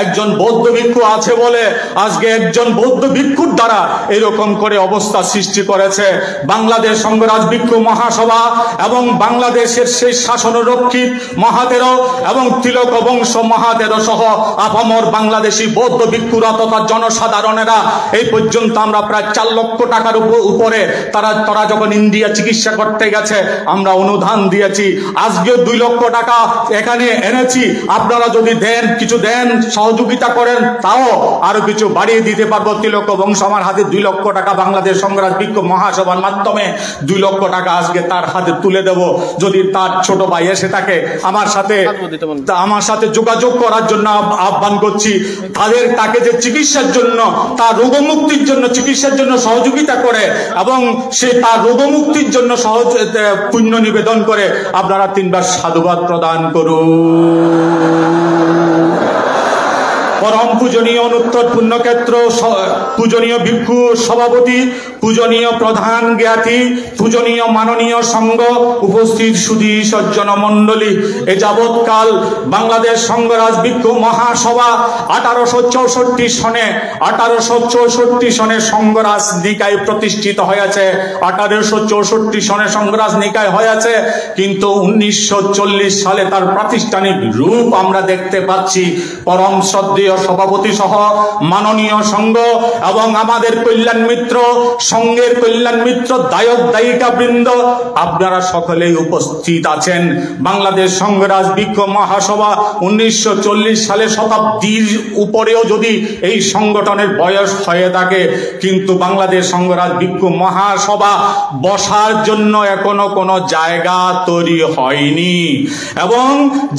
Speaker 2: একজন বৌদ্ধ ভিক্ষু আছে বলে আজকে একজন বৌদ্ধ ভিক্ষুর দ্বারা এরকম করে অবস্থা সৃষ্টি করেছে বাংলাদেশ সংঘরাজ ভিক্ষু মহাসভা এবং বাংলাদেশের সেই শাসনরক্ষিত মহাতেরো এবং তিলক বংশ মহাতেরো সহ আপামর বাংলাদেশি বৌদ্ধ ভিক্ষুরা তথা জনসাধারণেরা। এই পর্যন্ত আমরা প্রায় 4 লক্ষ টাকার উপরে তারা যখন ইন্ডিয়া চিকিৎসা করতে গেছে আমরা অনুদান দিয়েছি। আজকেও 2 লক্ষ টাকা এখানে এনেছি। আপনারা যদি কিছু দেন, সহযোগিতা করেন, তাও আরো কিছু বাড়িয়ে দিতে পারবো। তিলক বংশ আমার হাতে 2 লক্ষ টাকা বাংলাদেশ সংঘরাজ ভিক্ষু মহাসভার মাধ্যমে 2 লক্ষ টাকা আজকে তার হাতে তুলে দেব। যদি তার ছোট ভাই এসে থাকে আমার সাথে যোগাযোগ করার জন্য আহ্বান করছি। তাকে যে চিকিৎসার জন্য, তার রোগমুক্তির জন্য, চিকিৎসার জন্য সহযোগিতা করে এবং সে তার রোগমুক্তির জন্য পুণ্য নিবেদন করে আপনারা 3 বার সাধুবাদ প্রদান করুন। পরম পূজনীয় অনুত্তর পুণ্যক্ষেত্র পূজনীয় ভিক্ষু সভাপতি, পূজনীয় প্রধান জ্ঞাতি, পূজনীয় মাননীয় সংঘ, উপস্থিত সুধী সজ্জন মণ্ডলী, এ যাবৎকাল বাংলাদেশ সংঘরাজ ভিক্ষু মহাসভা 1864 সনে সংঘরাজ নিকায় প্রতিষ্ঠিত হয়েছে। 1864 সনে সংঘরাজ নিকায় হয়েছে, কিন্তু 1940 সালে তার প্রাতিষ্ঠানিক রূপ আমরা দেখতে পাচ্ছি। পরম শ্রদ্ধেয় সভাপতি সহ মাননীয় সংঘ এবং আমাদের কল্যাণ মিত্র সংঘের কল্যাণ মিত্র, দায়ক দায়িকা বৃন্দ, আপনারা সকলেই উপস্থিত আছেন। বাংলাদেশ সংঘরাজ ভিক্ষু মহাসভা 1940 সালে শতাব্দীর উপরেও যদি এই সংগঠনের বয়স হয়ে থাকে, কিন্তু বাংলাদেশ সংঘরাজ ভিক্ষু মহাসভা বসার জন্য এখনো কোনো জায়গা তৈরি হয়নি। এবং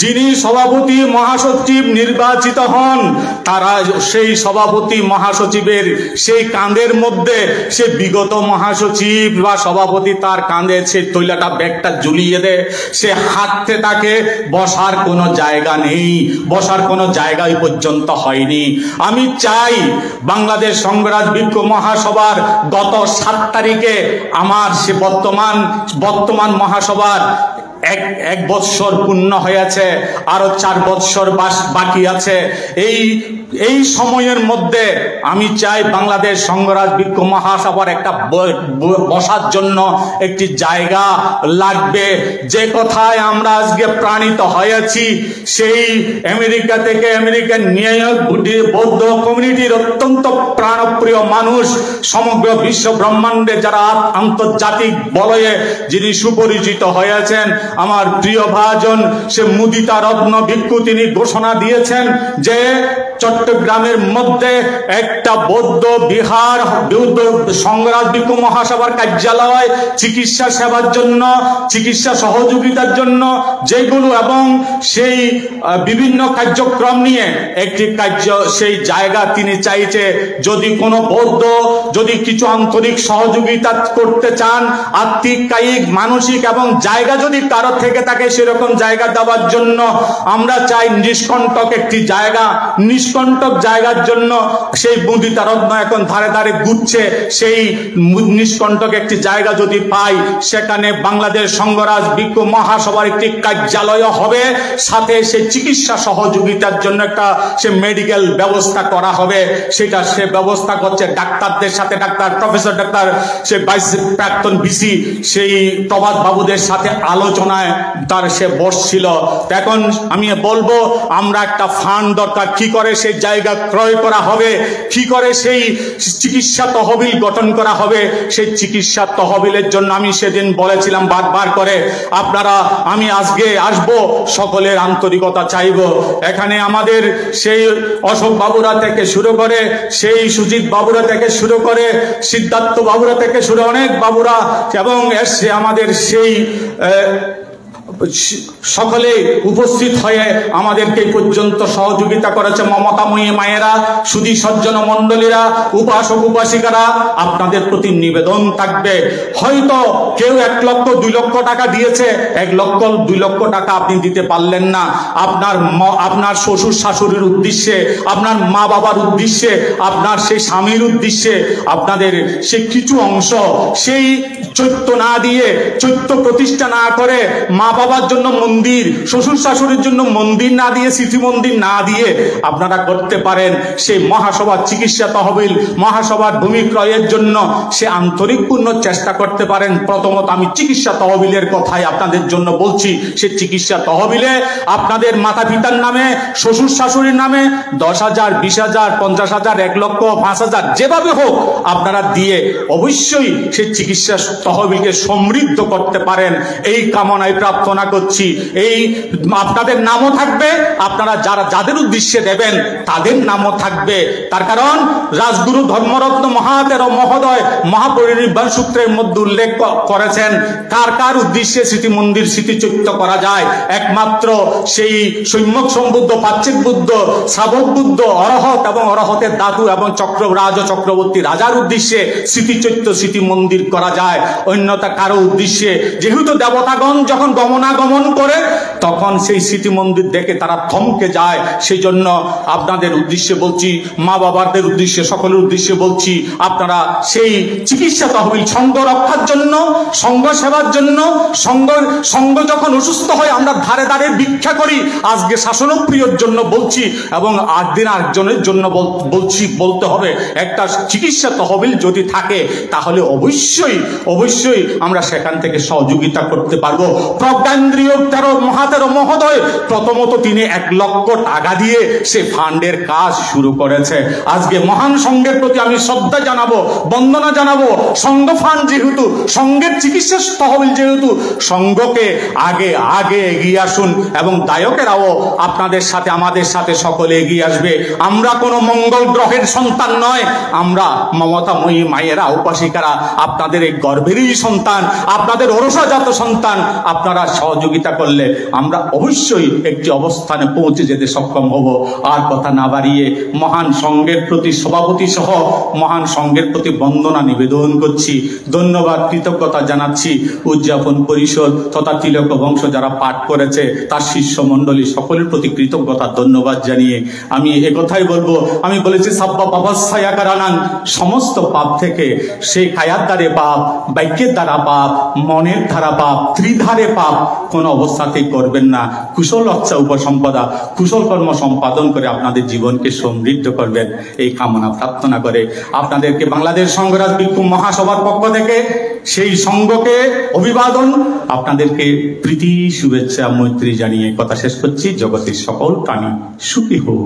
Speaker 2: যিনি সভাপতি মহাসচিব নির্বাচিত হন, তারা সেই সভাপতি মহাসচিবের সেই কাঁধের মধ্যে সে বিগত মহাসচিব বা সভাপতি তার কাঁধে সে তৈলাটা ব্যাগটা ঝুলিয়ে দেয়, সে হাঁটতে থাকে, বসার কোনো জায়গা নেই, বসার কোনো জায়গায় পর্যন্ত হয়নি। আমি চাই বাংলাদেশ সংঘরাজ ভিক্ষু মহাসভার গত 7 তারিখে আমার সে বর্তমান মহাসভার এক বৎসর পূর্ণ হয়েছে, আরো 4 বৎসর বাকি আছে। এই সময়ের মধ্যে আমি চাই বাংলাদেশ সংঘরাজ ভিক্ষু মহাসভার একটা বসার জন্য একটি জায়গা লাগবে। যে কথায় আমরা আজকে প্রাণিত হয়েছি, সেই আমেরিকান নিউইয়র্ক বৌদ্ধ কমিউনিটির অত্যন্ত প্রাণপ্রিয় মানুষ, সমগ্র বিশ্ব ব্রহ্মাণ্ডে যারা আন্তর্জাতিক বলয়ে যিনি সুপরিচিত হয়েছেন, আমার প্রিয় ভাজন সে মুদিতা রত্ন ভিক্ষু তিনি ঘোষণা দিয়েছেন যে চট্টগ্রামের মধ্যে একটা বৌদ্ধ বিহার বৌদ্ধ সংঘরাজ ভিক্ষু মহাসভার কার্যালয় চিকিৎসা সেবার জন্য, চিকিৎসা সহযোগিতার জন্য যেগুলো এবং সেই বিভিন্ন কার্যক্রম নিয়ে একটি সেই জায়গা তিনি চাইছে। যদি কোনো বৌদ্ধ যদি কিছু আন্তরিক সহযোগিতা করতে চান, আর্থিক, কায়িক, মানসিক এবং জায়গা যদি কারো থেকে থাকে সেরকম জায়গা দেওয়ার জন্য আমরা চাই নিষ্কণ্টক একটি জায়গা। নিষ্কণ্টক জায়গার জন্য সেই মুদিতা রত্ন এখন ধারে ধারে ঘুরছে। সেই নিষ্কণ্টক একটি জায়গা যদি পাই, সেখানে বাংলাদেশ সংঘরাজ ভিক্ষু মহাসভার একটি কার্যালয় হবে, সাথে সে চিকিৎসা সহযোগিতার জন্য একটা সে মেডিকেল ব্যবস্থা করা হবে। সেটা সে ব্যবস্থা করছে ডাক্তারদের সাথে, ডাক্তার প্রফেসর ডাক্তার সে প্রাক্তন ভিসি সেই প্রভাত বাবুদের সাথে আলোচনায় তার সে বসছিল। এখন আমি বলবো আমরা একটা ফান্ড দরকার, কি করে সেই জায়গা ক্রয় করা হবে, কি করে সেই চিকিৎসা তহবিল গঠন করা হবে। সেই চিকিৎসা তহবিলের জন্য আমি সেদিন বলেছিলাম বারবার করে আপনারা, আমি আজকে আসব, সকলের আন্তরিকতা চাইব। এখানে আমাদের সেই অশোক বাবুরা থেকে শুরু করে, সেই সুজিত বাবুরা থেকে শুরু করে, সিদ্ধার্থ বাবুরা থেকে শুরু অনেক বাবুরা এবং এসে আমাদের সেই সকলে উপস্থিত হয়ে আমাদেরকে পর্যন্ত সহযোগিতা করেছে। মমতাময়ী মায়েরা, সুধী সজ্জন মণ্ডলীরা, উপাসক উপাসিকারা, আপনাদের প্রতি নিবেদন থাকবে। হয়তো কেউ 1 লক্ষ 2 লক্ষ টাকা দিয়েছে, 1 লক্ষ 2 লক্ষ টাকা আপনি দিতে পারলেন না, আপনার শ্বশুর শাশুড়ির উদ্দেশ্যে, আপনার মা বাবার উদ্দেশ্যে, আপনার সেই স্বামীর উদ্দেশ্যে আপনাদের সে কিছু অংশ সেই চৈত্য না দিয়ে, চৈত্য প্রতিষ্ঠা না করে, মা বাবার জন্য মন্দির, শ্বশুর শাশুড়ির জন্য মন্দির না দিয়ে, স্মৃতি মন্দির না দিয়ে আপনারা করতে পারেন সেই মহাসভার চিকিৎসা তহবিল, মহাসভার ভূমি ক্রয়ের জন্য সে আন্তরিকপূর্ণ চেষ্টা করতে পারেন। প্রথমত আমি চিকিৎসা তহবিলের কথাই আপনাদের জন্য বলছি। সে চিকিৎসা তহবিলে আপনাদের মাতা পিতার নামে, শ্বশুর শাশুড়ির নামে 10,000, 20,000, 50,000, 1 লক্ষ, 5,000 যেভাবে হোক আপনারা দিয়ে অবশ্যই সেই চিকিৎসা তহবিলকে সমৃদ্ধ করতে পারেন, এই কামনায় প্রার্থনা করছি। এই আপনাদের নামও থাকবে, আপনারা যাদের উদ্দেশ্যে দেবেন তাদের নামও থাকবে। তার কারণ রাজগুরু ধর্মরত্ন মহাতের মহোদয় মহাপরিনির্বাণ সূত্রের মধ্যে উল্লেখ করেছেন কার কার উদ্দেশ্যে স্মৃতি মন্দির স্মৃতিচিত্ত করা যায়। একমাত্র সেই সম্যক সম্বুদ্ধ, পাচ্ছিক বুদ্ধ, শ্রাবক বুদ্ধ, অরহত এবং অরহতের দাদু এবং চক্রবর্তী রাজার উদ্দেশ্যে স্মৃতিচৈত্য স্মৃতি মন্দির করা যায়। অন্যতা কারো উদ্দেশ্যে, যেহেতু দেবতাগণ যখন গমনাগমন করে তখন সেই স্মৃতি মন্দির দেখে তারা থমকে যায়। সেই জন্য আপনাদের উদ্দেশ্যে বলছি, মা বাবাদের উদ্দেশ্যে, সকলের উদ্দেশ্যে বলছি, আপনারা সেই চিকিৎসা তহবিল সঙ্গ রক্ষার জন্য, সঙ্গ সেবার জন্য, সঙ্গ যখন অসুস্থ হয় আমরা ধারে ধারে ভিক্ষা করি, আজকে শাসনপ্রিয়র জন্য বলছি এবং একদিন আরেকজনের জন্য বলতে হবে। একটা চিকিৎসা তহবিল যদি থাকে তাহলে অবশ্যই আমরা সেখান থেকে সহযোগিতা করতে পারবো। প্রজ্ঞান্দ্রীয় মহাতেরো মহোদয় প্রথমত তিনি 1 লক্ষ টাকা দিয়ে সে ফান্ডের কাজ শুরু করেছে। আজকে মহান সংঘের প্রতি আমি শ্রদ্ধা জানাবো, বন্দনা জানাবো। সংঘ ফান্ড যেহেতু, সংঘের চিকিৎসা তহবিল যেহেতু, সংঘকে আগে এগিয়ে আসুন এবং দায়কেরাও আপনাদের সাথে, আমাদের সাথে সকলে এগিয়ে আসবে। আমরা কোনো মঙ্গল গ্রহের সন্তান নয়, আমরা মমতাময়ী মায়েরা, উপাসিকারা আপনাদের এই গর্ভেরই সন্তান, আপনাদের ওরসাজাত সন্তান। আপনারা সহযোগিতা করলে আমরা অবশ্যই একটি অবস্থানে পৌঁছে যেতে সক্ষম হব। আর কথা না বাড়িয়ে মহান সংঘের প্রতি সভাপতি সহ মহান সংঘের প্রতি বন্দনা নিবেদন করছি, ধন্যবাদ, কৃতজ্ঞতা জানাচ্ছি। উদযাপন পরিষদ তথা তিলক বংশ যারা পাঠ করেছে তার শিষ্যমণ্ডলী সকলের প্রতি কৃতজ্ঞতা ধন্যবাদ জানিয়ে আমি একথাই বলবো, আমি বলেছি সাব্বা পাপাসায়া কারানান, সমস্ত পাপ থেকে সেই কায়ার দ্বারে পাপ, বাক্যের দ্বারা পাপ, মনের দ্বারা পাপ, ত্রিধারে পাপ কোনো অবস্থাতেই করবেন না। কুশল অচ্ছা উপসম্পদা, কুশল কর্ম সম্পাদন করে আপনাদের জীবনকে সমৃদ্ধ করবেন, এই কামনা প্রার্থনা করে আপনাদেরকে বাংলাদেশ সংঘরাজ ভিক্ষু মহাসভার পক্ষ থেকে সেই সংঘকে অভিবাদন, আপনাদেরকে প্রীতি, শুভেচ্ছা, মৈত্রী জানিয়ে কথা শেষ করছি। জগতের সকল প্রাণী সুখী হোক।